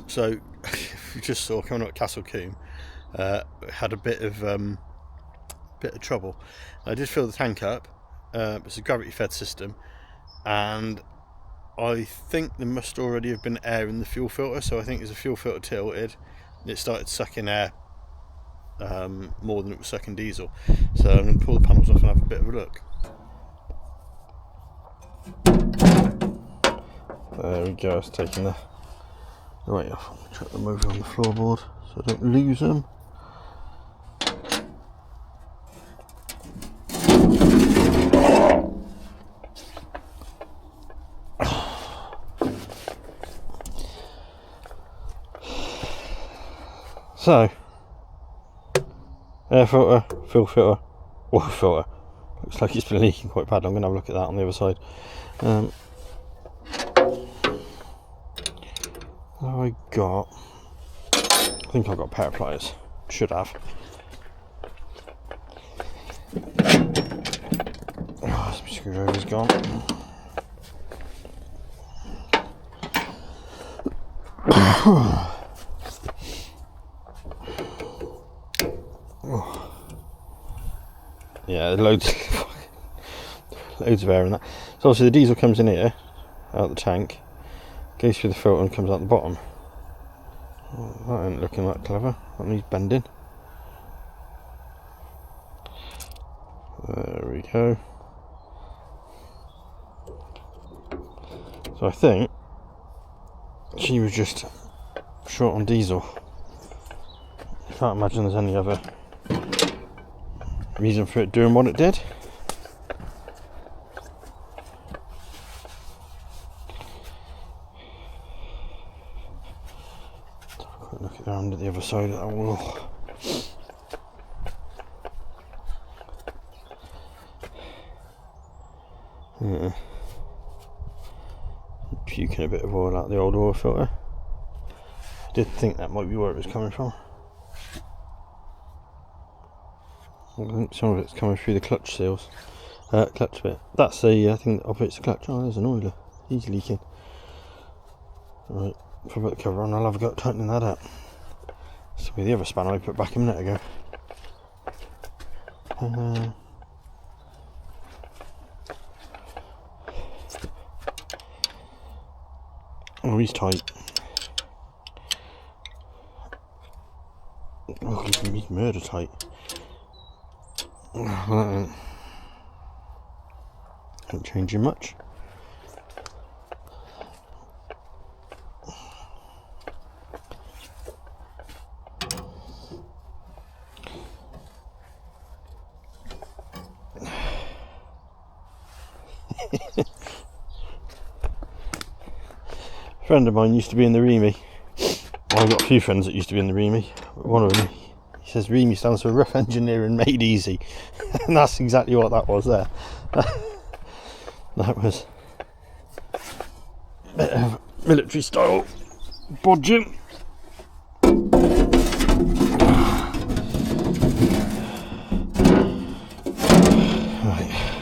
So if you just saw coming up Castle Combe, had a bit of trouble. I did fill the tank up. It's a gravity fed system, and I think there must already have been air in the fuel filter, so I think as the fuel filter tilted, it started sucking air more than it was sucking diesel. So I'm going to pull the panels off and have a bit of a look. There we go, it's taking the weight off. I'll chuck them over on the floorboard so I don't lose them. So, air filter, fuel filter, water filter. Looks like it's been leaking quite bad. I'm going to have a look at that on the other side. I think I've got a pair of pliers. Should have. Oh, my screwdriver's gone. Yeah, loads of air in that. So obviously the diesel comes in here, out the tank, goes through the filter and comes out the bottom. Oh, that ain't looking that clever. That needs bending. There we go. So I think she was just short on diesel. I can't imagine there's any other reason for it doing what it did. Let's have a quick look at the under the other side of that wall. Yeah. Puking a bit of oil out the old oil filter. I did think that might be where it was coming from. I think some of it's coming through the clutch seals, clutch bit. That's the thing that operates the clutch. Oh, there's an oiler. He's leaking. Right, if I put the cover on, I'll have a go at tightening that up. This will be the other spanner I put back a minute ago. Oh, he's tight. Oh, he's murder tight. Well, that ain't changing much. A friend of mine used to be in the REME. Well, I've got a few friends that used to be in the REME. One of them, he says REME stands for Rough Engineering Made Easy. And that's exactly what that was there. That was a bit of military style bodging. Right.